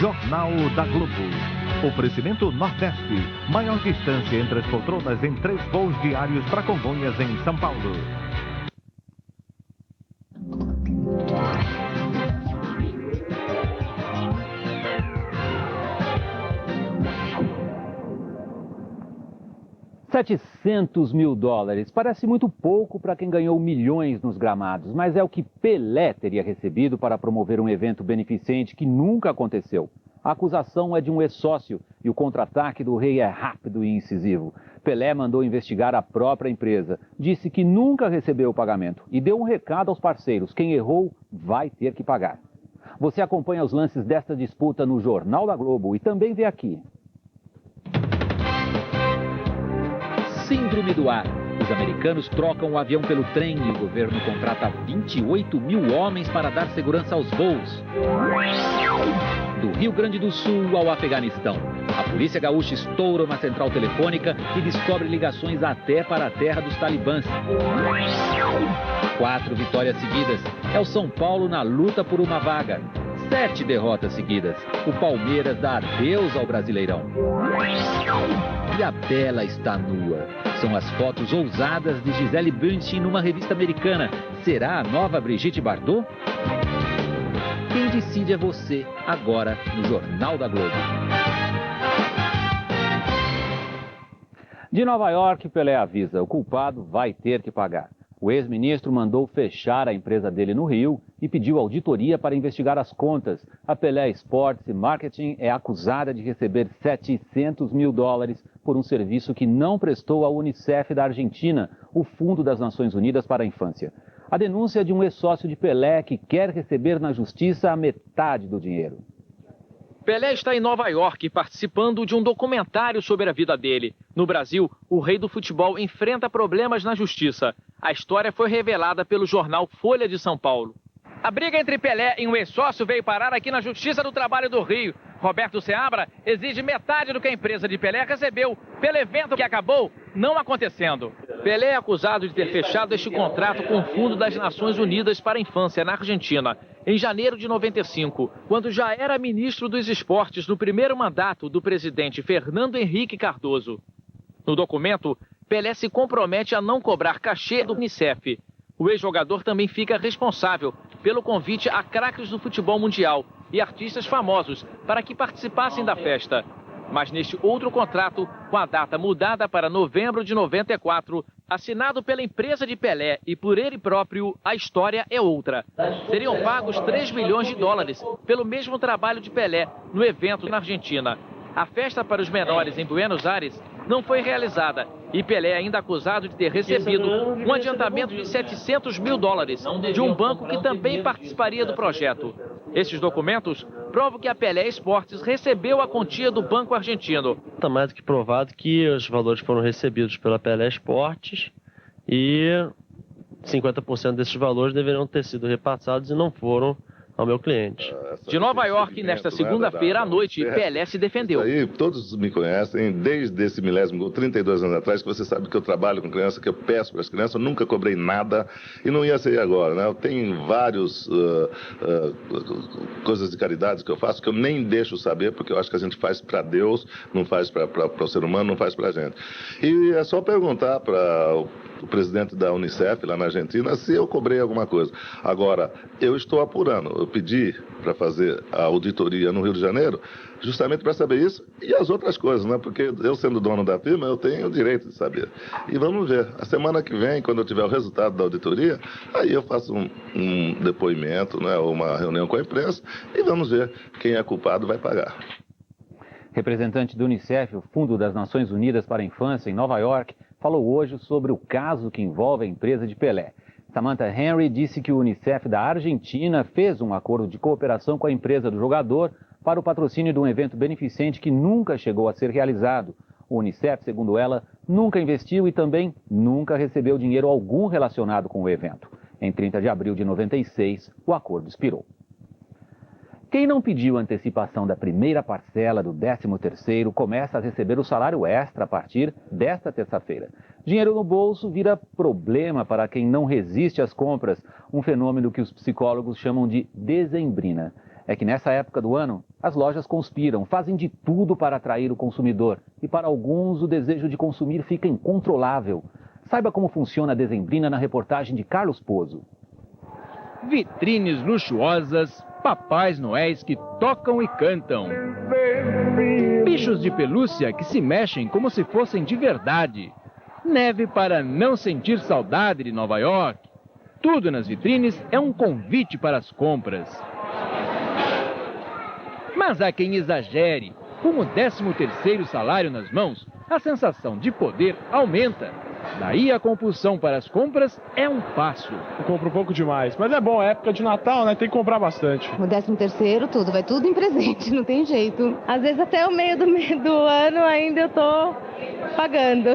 Jornal da Globo. Oferecimento Nordeste. Maior distância entre as poltronas em 3 voos diários para Congonhas, em São Paulo. $700 mil. Parece muito pouco para quem ganhou milhões nos gramados, mas é o que Pelé teria recebido para promover um evento beneficente que nunca aconteceu. A acusação é de um ex-sócio e o contra-ataque do rei é rápido e incisivo. Pelé mandou investigar a própria empresa, disse que nunca recebeu o pagamento e deu um recado aos parceiros: quem errou vai ter que pagar. Você acompanha os lances desta disputa no Jornal da Globo e também vê aqui. Síndrome do ar. Os americanos trocam o avião pelo trem e o governo contrata 28 mil homens para dar segurança aos voos. Do Rio Grande do Sul ao Afeganistão, a polícia gaúcha estoura uma central telefônica e descobre ligações até para a terra dos talibãs. 4 vitórias seguidas. É o São Paulo na luta por uma vaga. 7 derrotas seguidas. O Palmeiras dá adeus ao Brasileirão. E a Bela está nua. São as fotos ousadas de Gisele Bündchen numa revista americana. Será a nova Brigitte Bardot? Quem decide é você, agora no Jornal da Globo. De Nova York, Pelé avisa: o culpado vai ter que pagar. O ex-ministro mandou fechar a empresa dele no Rio e pediu auditoria para investigar as contas. A Pelé Sports e Marketing é acusada de receber $700 mil por um serviço que não prestou à Unicef da Argentina, o Fundo das Nações Unidas para a Infância. A denúncia é de um ex-sócio de Pelé que quer receber na justiça a metade do dinheiro. Pelé está em Nova York participando de um documentário sobre a vida dele. No Brasil, o rei do futebol enfrenta problemas na justiça. A história foi revelada pelo jornal Folha de São Paulo. A briga entre Pelé e um ex-sócio veio parar aqui na Justiça do Trabalho do Rio. Roberto Seabra exige metade do que a empresa de Pelé recebeu pelo evento que acabou não acontecendo. Pelé é acusado de ter fechado este contrato com o Fundo das Nações Unidas para a Infância na Argentina em janeiro de 95, quando já era ministro dos Esportes no primeiro mandato do presidente Fernando Henrique Cardoso. No documento, Pelé se compromete a não cobrar cachê do Unicef. O ex-jogador também fica responsável pelo convite a craques do futebol mundial e artistas famosos para que participassem da festa. Mas neste outro contrato, com a data mudada para novembro de 94, assinado pela empresa de Pelé e por ele próprio, a história é outra. Seriam pagos $3 milhões pelo mesmo trabalho de Pelé no evento na Argentina. A festa para os menores em Buenos Aires não foi realizada e Pelé é ainda acusado de ter recebido um adiantamento de $700 mil de um banco que também participaria do projeto. Esses documentos provam que a Pelé Esportes recebeu a quantia do banco argentino. Está mais do que provado que os valores foram recebidos pela Pelé Esportes e 50% desses valores deveriam ter sido repassados e não foram ao meu cliente. De Nova York, nesta segunda-feira à noite, Pelé se defendeu. Aí, todos me conhecem, desde esse milésimo, 32 anos atrás, que você sabe que eu trabalho com criança, que eu peço para as crianças, eu nunca cobrei nada e não ia ser agora, né? Eu tenho vários coisas de caridade que eu faço que eu nem deixo saber, porque eu acho que a gente faz para Deus, não faz para o ser humano, não faz para a gente. E é só perguntar para o presidente da Unicef, lá na Argentina, se eu cobrei alguma coisa. Agora, eu estou apurando. Eu pedi para fazer a auditoria no Rio de Janeiro, justamente para saber isso e as outras coisas, né? Porque eu, sendo dono da firma, eu tenho o direito de saber. E vamos ver. A semana que vem, quando eu tiver o resultado da auditoria, aí eu faço um depoimento, né? Ou uma reunião com a imprensa e vamos ver quem é culpado vai pagar. Representante do Unicef, o Fundo das Nações Unidas para a Infância, em Nova York, falou hoje sobre o caso que envolve a empresa de Pelé. Samantha Henry disse que o Unicef da Argentina fez um acordo de cooperação com a empresa do jogador para o patrocínio de um evento beneficente que nunca chegou a ser realizado. O Unicef, segundo ela, nunca investiu e também nunca recebeu dinheiro algum relacionado com o evento. Em 30 de abril de 96, o acordo expirou. Quem não pediu antecipação da primeira parcela do 13º começa a receber o salário extra a partir desta terça-feira. Dinheiro no bolso vira problema para quem não resiste às compras, um fenômeno que os psicólogos chamam de dezembrina. é que nessa época do ano, as lojas conspiram, fazem de tudo para atrair o consumidor. E para alguns, o desejo de consumir fica incontrolável. Saiba como funciona a dezembrina na reportagem de Carlos Pozo. Vitrines luxuosas, papais noéis que tocam e cantam. Bichos de pelúcia que se mexem como se fossem de verdade. Neve para não sentir saudade de Nova York. Tudo nas vitrines é um convite para as compras. Mas há quem exagere. Com o 13º salário nas mãos, a sensação de poder aumenta. Daí a compulsão para as compras é um passo. Eu compro um pouco demais, mas é bom, é época de Natal, né? Tem que comprar bastante. O 13º, tudo, vai tudo em presente, não tem jeito. Às vezes até o meio do ano ainda eu tô pagando.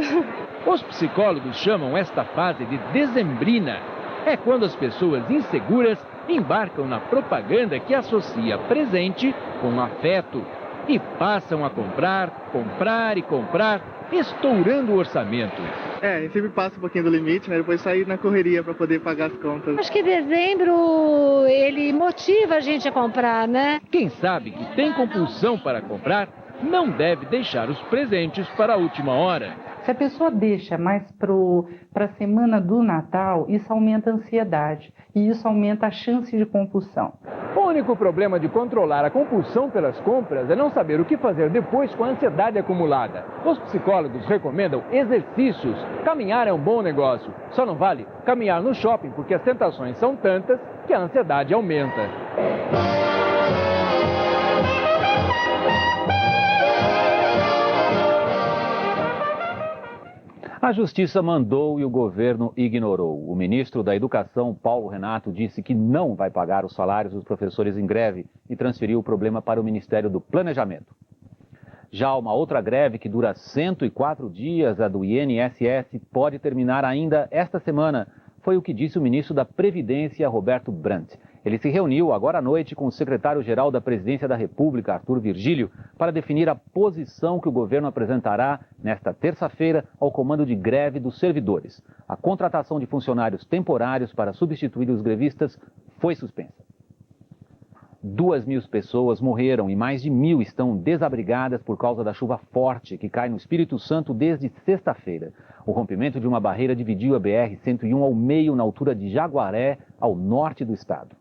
Os psicólogos chamam esta fase de dezembrina. É quando as pessoas inseguras embarcam na propaganda que associa presente com afeto e passam a comprar, comprar e comprar, estourando o orçamento. A gente sempre passa um pouquinho do limite, né? Depois sair na correria para poder pagar as contas. Acho que dezembro, ele motiva a gente a comprar, né? Quem sabe que tem compulsão para comprar, não deve deixar os presentes para a última hora. Se a pessoa deixa mais para a semana do Natal, isso aumenta a ansiedade e isso aumenta a chance de compulsão. O único problema de controlar a compulsão pelas compras é não saber o que fazer depois com a ansiedade acumulada. Os psicólogos recomendam exercícios. Caminhar é um bom negócio. Só não vale caminhar no shopping porque as tentações são tantas que a ansiedade aumenta. A Justiça mandou e o governo ignorou. O ministro da Educação, Paulo Renato, disse que não vai pagar os salários dos professores em greve e transferiu o problema para o Ministério do Planejamento. Já uma outra greve que dura 104 dias, a do INSS, pode terminar ainda esta semana. Foi o que disse o ministro da Previdência, Roberto Brandt. Ele se reuniu agora à noite com o secretário-geral da Presidência da República, Arthur Virgílio, para definir a posição que o governo apresentará nesta terça-feira ao comando de greve dos servidores. A contratação de funcionários temporários para substituir os grevistas foi suspensa. 2.000 pessoas morreram e mais de 1.000 estão desabrigadas por causa da chuva forte que cai no Espírito Santo desde sexta-feira. O rompimento de uma barreira dividiu a BR-101 ao meio na altura de Jaguaré, ao norte do estado.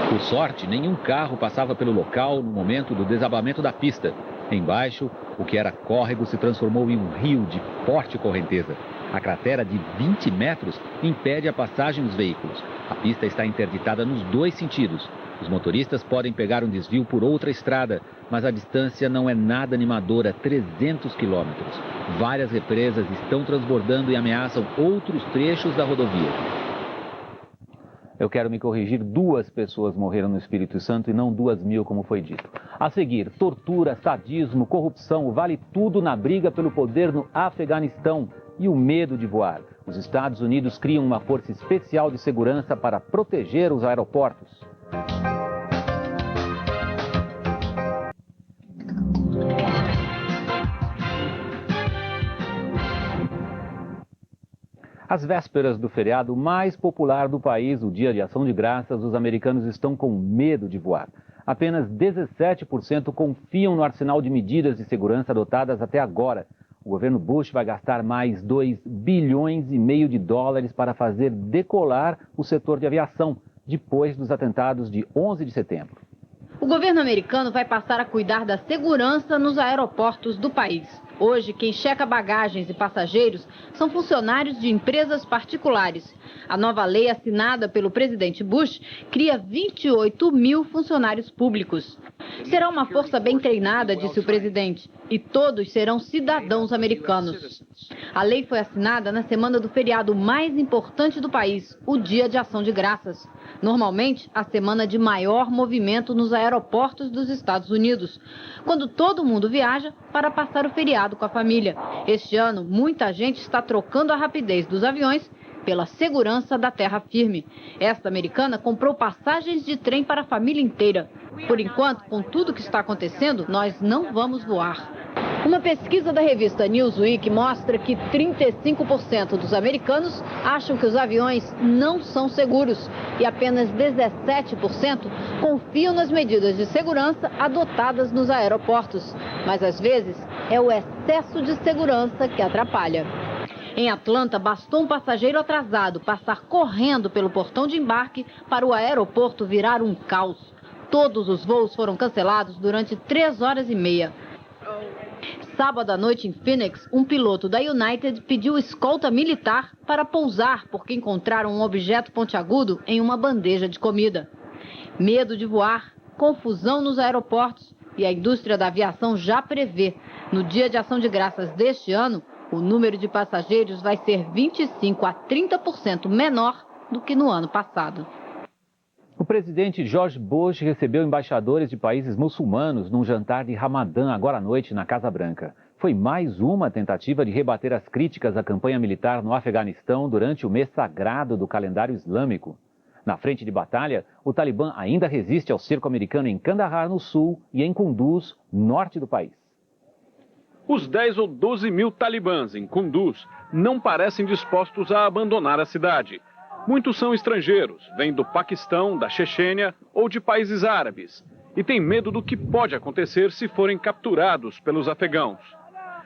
Por sorte, nenhum carro passava pelo local no momento do desabamento da pista. Embaixo, o que era córrego se transformou em um rio de forte correnteza. A cratera de 20 metros impede a passagem dos veículos. A pista está interditada nos dois sentidos. Os motoristas podem pegar um desvio por outra estrada, mas a distância não é nada animadora, 300 quilômetros. Várias represas estão transbordando e ameaçam outros trechos da rodovia. Eu quero me corrigir, 2 pessoas morreram no Espírito Santo e não 2.000, como foi dito. A seguir, tortura, sadismo, corrupção, vale tudo na briga pelo poder no Afeganistão e o medo de voar. Os Estados Unidos criam uma força especial de segurança para proteger os aeroportos. Às vésperas do feriado mais popular do país, o Dia de Ação de Graças, os americanos estão com medo de voar. Apenas 17% confiam no arsenal de medidas de segurança adotadas até agora. O governo Bush vai gastar mais 2,5 bilhões de dólares para fazer decolar o setor de aviação, depois dos atentados de 11 de setembro. O governo americano vai passar a cuidar da segurança nos aeroportos do país. Hoje, quem checa bagagens e passageiros são funcionários de empresas particulares. A nova lei assinada pelo presidente Bush cria 28.000 funcionários públicos. Será uma força bem treinada, disse o presidente, e todos serão cidadãos americanos. A lei foi assinada na semana do feriado mais importante do país, o Dia de Ação de Graças. Normalmente, a semana de maior movimento nos aeroportos dos Estados Unidos, quando todo mundo viaja para passar o feriado com a família. Este ano, muita gente está trocando a rapidez dos aviões pela segurança da terra firme. Esta americana comprou passagens de trem para a família inteira. Por enquanto, com tudo que está acontecendo, nós não vamos voar. Uma pesquisa da revista Newsweek mostra que 35% dos americanos acham que os aviões não são seguros e apenas 17% confiam nas medidas de segurança adotadas nos aeroportos. Mas às vezes é o excesso de segurança que atrapalha. Em Atlanta, bastou um passageiro atrasado passar correndo pelo portão de embarque para o aeroporto virar um caos. Todos os voos foram cancelados durante 3 horas e meia. Sábado à noite em Phoenix, um piloto da United pediu escolta militar para pousar porque encontraram um objeto pontiagudo em uma bandeja de comida. Medo de voar, confusão nos aeroportos e a indústria da aviação já prevê. No Dia de Ação de Graças deste ano, o número de passageiros vai ser 25% a 30% menor do que no ano passado. O presidente George Bush recebeu embaixadores de países muçulmanos num jantar de Ramadã agora à noite na Casa Branca. Foi mais uma tentativa de rebater as críticas à campanha militar no Afeganistão durante o mês sagrado do calendário islâmico. Na frente de batalha, o Talibã ainda resiste ao cerco americano em Kandahar, no sul, e em Kunduz, norte do país. Os 10 ou 12 mil talibãs em Kunduz não parecem dispostos a abandonar a cidade. Muitos são estrangeiros, vêm do Paquistão, da Chechênia ou de países árabes e têm medo do que pode acontecer se forem capturados pelos afegãos.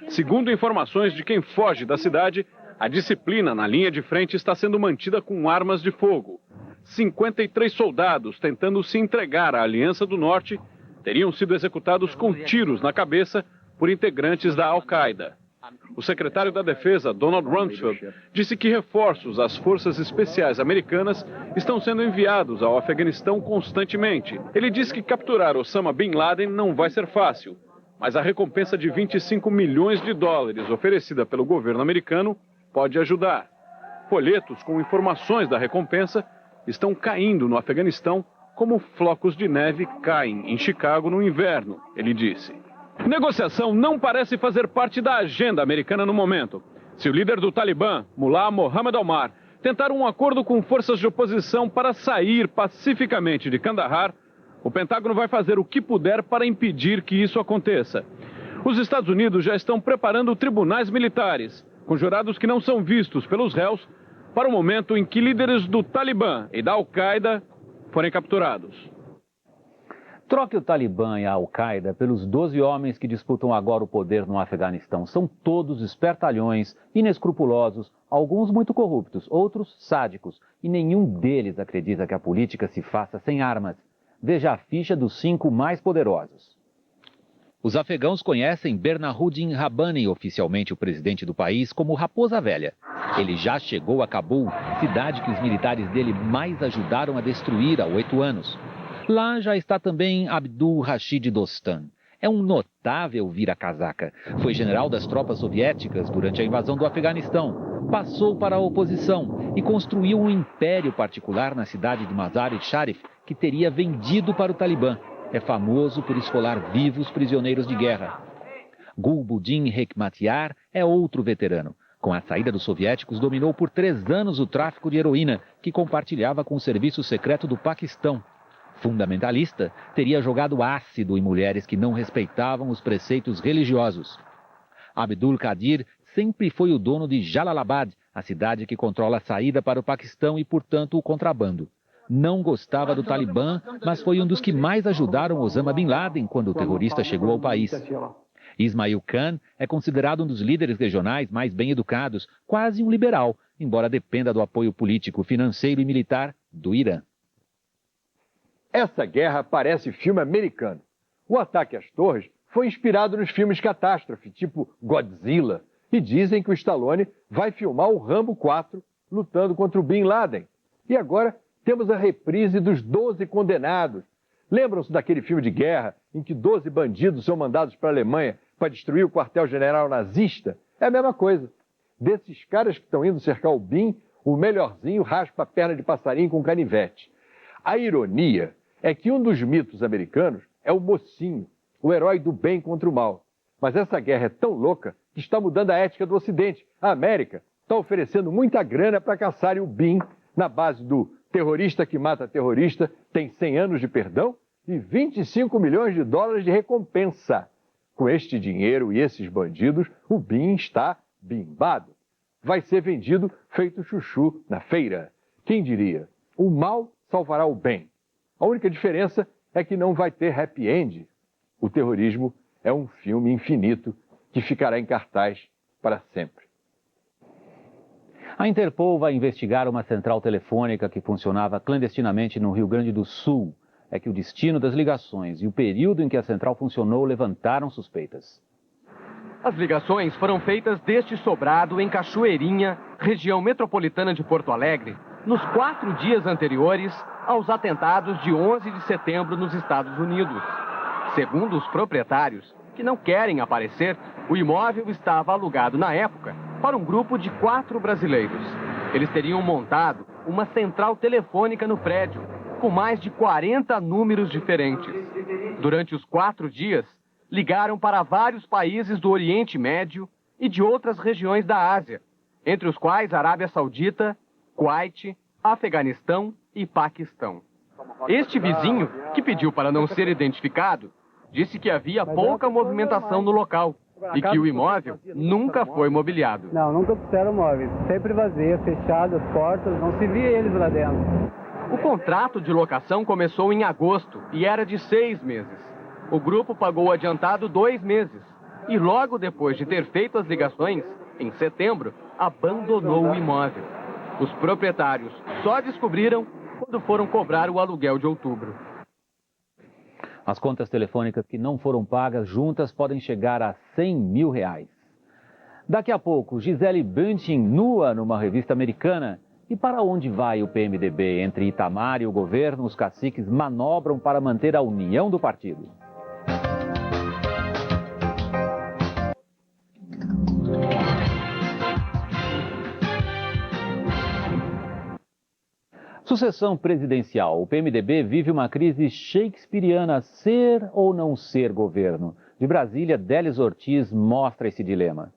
Segundo informações de quem foge da cidade, a disciplina na linha de frente está sendo mantida com armas de fogo. 53 soldados tentando se entregar à Aliança do Norte teriam sido executados com tiros na cabeça por integrantes da Al-Qaeda. O secretário da Defesa, Donald Rumsfeld, disse que reforços às forças especiais americanas estão sendo enviados ao Afeganistão constantemente. Ele disse que capturar Osama Bin Laden não vai ser fácil, mas a recompensa de 25 milhões de dólares oferecida pelo governo americano pode ajudar. Folhetos com informações da recompensa estão caindo no Afeganistão como flocos de neve caem em Chicago no inverno, ele disse. Negociação não parece fazer parte da agenda americana no momento. Se o líder do Talibã, Mullah Mohammad Omar, tentar um acordo com forças de oposição para sair pacificamente de Kandahar, o Pentágono vai fazer o que puder para impedir que isso aconteça. Os Estados Unidos já estão preparando tribunais militares, com jurados que não são vistos pelos réus, para o momento em que líderes do Talibã e da Al-Qaeda forem capturados. Troque o Talibã e a Al-Qaeda pelos 12 homens que disputam agora o poder no Afeganistão. São todos espertalhões, inescrupulosos, alguns muito corruptos, outros sádicos. E nenhum deles acredita que a política se faça sem armas. Veja a ficha dos 5 mais poderosos. Os afegãos conhecem Bernaruddin Rabbani, oficialmente o presidente do país, como Raposa Velha. Ele já chegou a Cabul, cidade que os militares dele mais ajudaram a destruir há 8 anos. Lá já está também Abdul Rashid Dostan. É um notável vira-casaca. Foi general das tropas soviéticas durante a invasão do Afeganistão. Passou para a oposição e construiu um império particular na cidade de Mazar-e-Sharif que teria vendido para o Talibã. É famoso por esfolar vivos prisioneiros de guerra. Gulbuddin Hekmatyar é outro veterano. Com a saída dos soviéticos, dominou por 3 anos o tráfico de heroína, que compartilhava com o serviço secreto do Paquistão. Fundamentalista, teria jogado ácido em mulheres que não respeitavam os preceitos religiosos. Abdul Qadir sempre foi o dono de Jalalabad, a cidade que controla a saída para o Paquistão e, portanto, o contrabando. Não gostava do Talibã, mas foi um dos que mais ajudaram Osama Bin Laden quando o terrorista chegou ao país. Ismail Khan é considerado um dos líderes regionais mais bem educados, quase um liberal, embora dependa do apoio político, financeiro e militar do Irã. Essa guerra parece filme americano. O ataque às torres foi inspirado nos filmes catástrofe, tipo Godzilla. E dizem que o Stallone vai filmar o Rambo 4 lutando contra o Bin Laden. E agora temos a reprise dos 12 Condenados. Lembram-se daquele filme de guerra em que 12 bandidos são mandados para a Alemanha para destruir o quartel-general nazista? É a mesma coisa. Desses caras que estão indo cercar o Bin, o melhorzinho raspa a perna de passarinho com canivete. A ironia é que um dos mitos americanos é o mocinho, o herói do bem contra o mal. Mas essa guerra é tão louca que está mudando a ética do Ocidente. A América está oferecendo muita grana para caçarem o Bin na base do terrorista que mata terrorista tem 100 anos de perdão e 25 milhões de dólares de recompensa. Com este dinheiro e esses bandidos, o BIM está bimbado. Vai ser vendido feito chuchu na feira. Quem diria? O mal salvará o bem. A única diferença é que não vai ter happy end. O terrorismo é um filme infinito que ficará em cartaz para sempre. A Interpol vai investigar uma central telefônica que funcionava clandestinamente no Rio Grande do Sul. É que o destino das ligações e o período em que a central funcionou levantaram suspeitas. As ligações foram feitas deste sobrado em Cachoeirinha, região metropolitana de Porto Alegre, nos 4 dias anteriores aos atentados de 11 de setembro nos Estados Unidos. Segundo os proprietários, que não querem aparecer, o imóvel estava alugado na época para um grupo de 4 brasileiros. Eles teriam montado uma central telefônica no prédio, com mais de 40 números diferentes. Durante os 4 dias, ligaram para vários países do Oriente Médio e de outras regiões da Ásia, entre os quais Arábia Saudita, Kuwait, Afeganistão e Paquistão. Este vizinho, que pediu para não ser identificado, disse que havia pouca movimentação no local e que o imóvel nunca foi mobiliado. Não, nunca puseram móveis, sempre vazio, fechado, as portas, não se via eles lá dentro. O contrato de locação começou em agosto e era de 6 meses. O grupo pagou adiantado 2 meses e logo depois de ter feito as ligações, em setembro, abandonou o imóvel. Os proprietários só descobriram quando foram cobrar o aluguel de outubro. As contas telefônicas que não foram pagas juntas podem chegar a R$100 mil. Daqui a pouco, Gisele Bündchen nua numa revista americana. E para onde vai o PMDB? Entre Itamar e o governo, os caciques manobram para manter a união do partido. Sucessão presidencial. O PMDB vive uma crise shakespeariana: ser ou não ser governo. De Brasília, Délis Ortiz mostra esse dilema.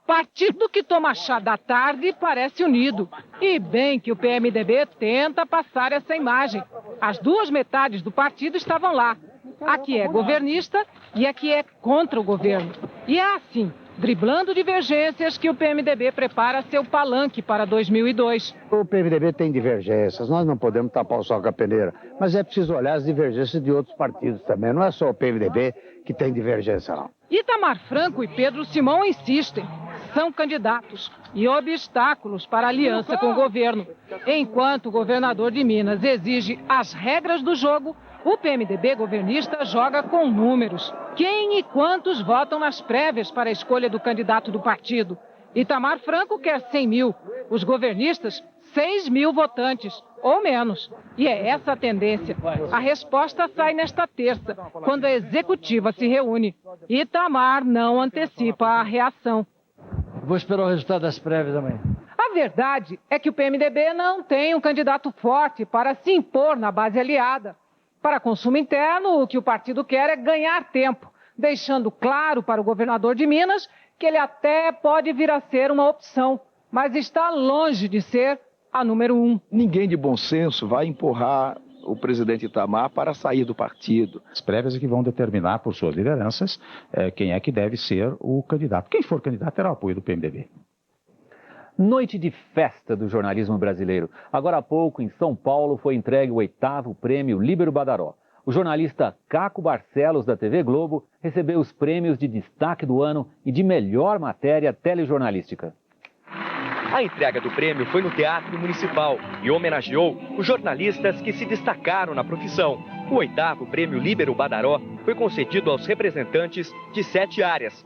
Partido que toma chá da tarde parece unido. E bem que o PMDB tenta passar essa imagem. As duas metades do partido estavam lá. A que é governista e a que é contra o governo. E é assim, driblando divergências, que o PMDB prepara seu palanque para 2002. O PMDB tem divergências, nós não podemos tapar o sol com a peneira, mas é preciso olhar as divergências de outros partidos também. Não é só o PMDB que tem divergência, não. Itamar Franco e Pedro Simão insistem. São candidatos e obstáculos para a aliança com o governo. Enquanto o governador de Minas exige as regras do jogo, o PMDB governista joga com números. Quem e quantos votam nas prévias para a escolha do candidato do partido? Itamar Franco quer 100 mil. Os governistas, 6 mil votantes, ou menos. E é essa a tendência. A resposta sai nesta terça, quando a executiva se reúne. Itamar não antecipa a reação. Vou esperar o resultado das prévias amanhã. A verdade é que o PMDB não tem um candidato forte para se impor na base aliada. Para consumo interno, o que o partido quer é ganhar tempo, deixando claro para o governador de Minas que ele até pode vir a ser uma opção, mas está longe de ser a número 1. Ninguém de bom senso vai empurrar o presidente Itamar para sair do partido. As prévias é que vão determinar por suas lideranças quem é que deve ser o candidato. Quem for candidato terá o apoio do PMDB. Noite de festa do jornalismo brasileiro. Agora há pouco, em São Paulo, foi entregue o 8º prêmio Líbero Badaró. O jornalista Caco Barcelos, da TV Globo, recebeu os prêmios de destaque do ano e de melhor matéria telejornalística. A entrega do prêmio foi no Teatro Municipal e homenageou os jornalistas que se destacaram na profissão. O 8º prêmio Líbero Badaró foi concedido aos representantes de 7 áreas.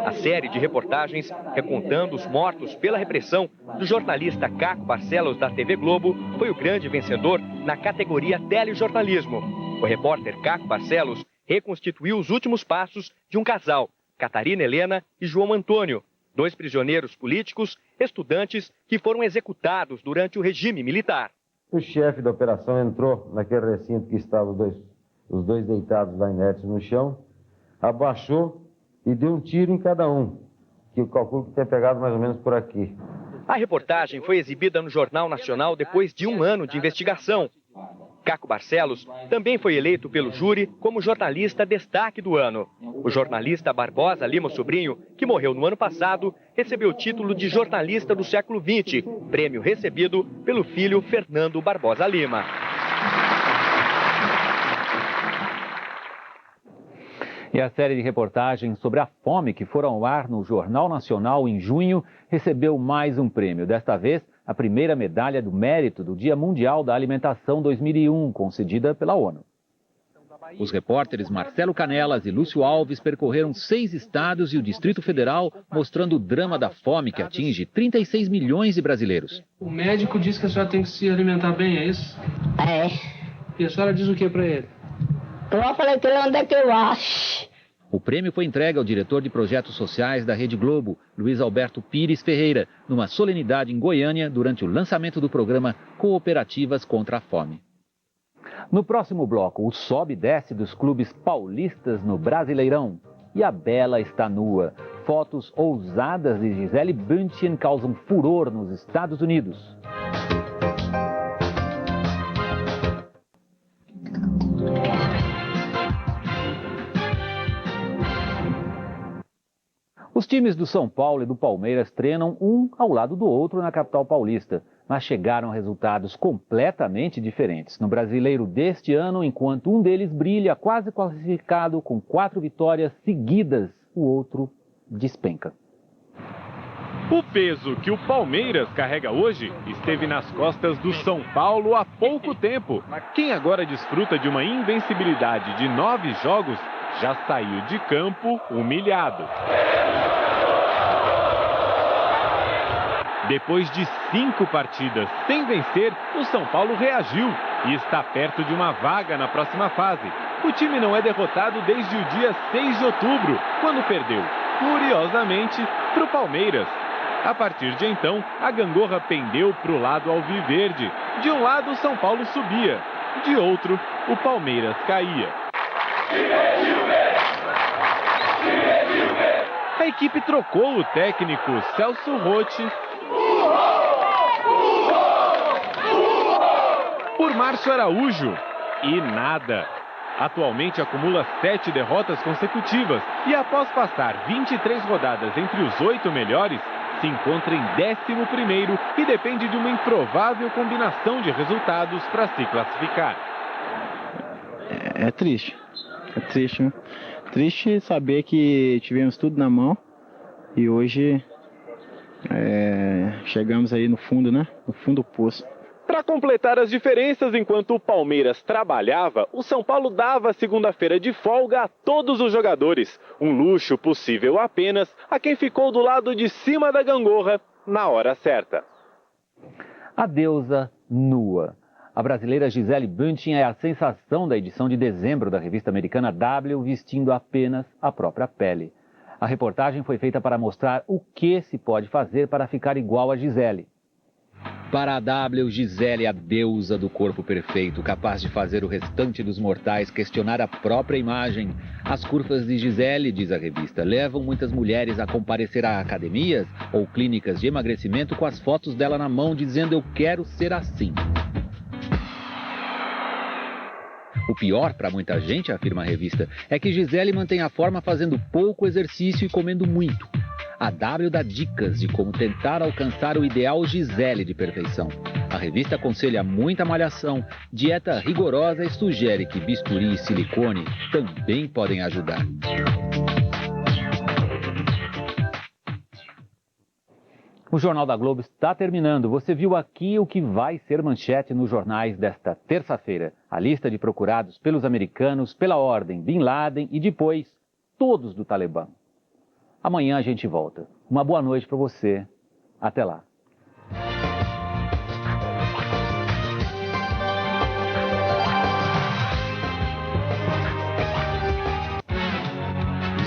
A série de reportagens recontando os mortos pela repressão do jornalista Caco Barcelos, da TV Globo, foi o grande vencedor na categoria telejornalismo. O repórter Caco Barcelos reconstituiu os últimos passos de um casal, Catarina Helena e João Antônio, 2 prisioneiros políticos, estudantes que foram executados durante o regime militar. O chefe da operação entrou naquele recinto que estavam os dois deitados lá inertes no chão, abaixou e deu um tiro em cada um, que eu calculo que tenha pegado mais ou menos por aqui. A reportagem foi exibida no Jornal Nacional depois de 1 ano de investigação. Caco Barcelos também foi eleito pelo júri como jornalista destaque do ano. O jornalista Barbosa Lima Sobrinho, que morreu no ano passado, recebeu o título de jornalista do século XX, prêmio recebido pelo filho Fernando Barbosa Lima. E a série de reportagens sobre a fome que foram ao ar no Jornal Nacional em junho recebeu mais um prêmio. Desta vez, a primeira medalha do mérito do Dia Mundial da Alimentação 2001, concedida pela ONU. Os repórteres Marcelo Canelas e Lúcio Alves percorreram 6 estados e o Distrito Federal, mostrando o drama da fome que atinge 36 milhões de brasileiros. O médico disse que a senhora tem que se alimentar bem, é isso? É. E a senhora diz o que para ele? Eu falei que onde é que eu acho. O prêmio foi entregue ao diretor de projetos sociais da Rede Globo, Luiz Alberto Pires Ferreira, numa solenidade em Goiânia durante o lançamento do programa Cooperativas contra a Fome. No próximo bloco, o sobe e desce dos clubes paulistas no Brasileirão. E a Bela está nua. Fotos ousadas de Gisele Bündchen causam furor nos Estados Unidos. Os times do São Paulo e do Palmeiras treinam um ao lado do outro na capital paulista, mas chegaram a resultados completamente diferentes. No Brasileiro deste ano, enquanto um deles brilha quase classificado com 4 vitórias seguidas, o outro despenca. O peso que o Palmeiras carrega hoje esteve nas costas do São Paulo há pouco tempo. Quem agora desfruta de uma invencibilidade de 9 jogos já saiu de campo humilhado. Depois de 5 partidas sem vencer, o São Paulo reagiu e está perto de uma vaga na próxima fase. O time não é derrotado desde o dia 6 de outubro, quando perdeu, curiosamente, para o Palmeiras. A partir de então, a gangorra pendeu para o lado alviverde. De um lado, o São Paulo subia, de outro, o Palmeiras caía. A equipe trocou o técnico Celso Rotti por Márcio Araújo e nada. Atualmente acumula 7 derrotas consecutivas e após passar 23 rodadas entre os 8 melhores, se encontra em 11º e depende de uma improvável combinação de resultados para se classificar. É triste, né? Triste saber que tivemos tudo na mão e hoje chegamos aí no fundo, né? No fundo do poço. Para completar as diferenças, enquanto o Palmeiras trabalhava, o São Paulo dava segunda-feira de folga a todos os jogadores. Um luxo possível apenas a quem ficou do lado de cima da gangorra na hora certa. A deusa nua. A brasileira Gisele Bündchen é a sensação da edição de dezembro da revista americana W, vestindo apenas a própria pele. A reportagem foi feita para mostrar o que se pode fazer para ficar igual a Gisele. Para a W, Gisele é a deusa do corpo perfeito, capaz de fazer o restante dos mortais questionar a própria imagem. As curvas de Gisele, diz a revista, levam muitas mulheres a comparecer a academias ou clínicas de emagrecimento com as fotos dela na mão, dizendo eu quero ser assim. O pior para muita gente, afirma a revista, é que Gisele mantém a forma fazendo pouco exercício e comendo muito. A W dá dicas de como tentar alcançar o ideal Gisele de perfeição. A revista aconselha muita malhação, dieta rigorosa e sugere que bisturi e silicone também podem ajudar. O Jornal da Globo está terminando. Você viu aqui o que vai ser manchete nos jornais desta terça-feira. A lista de procurados pelos americanos, pela ordem Bin Laden e depois todos do Talibã. Amanhã a gente volta. Uma boa noite para você. Até lá.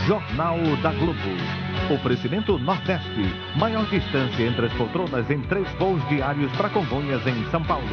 Jornal da Globo. Oferecimento Nordeste. Maior distância entre as poltronas em 3 voos diários para Congonhas, em São Paulo.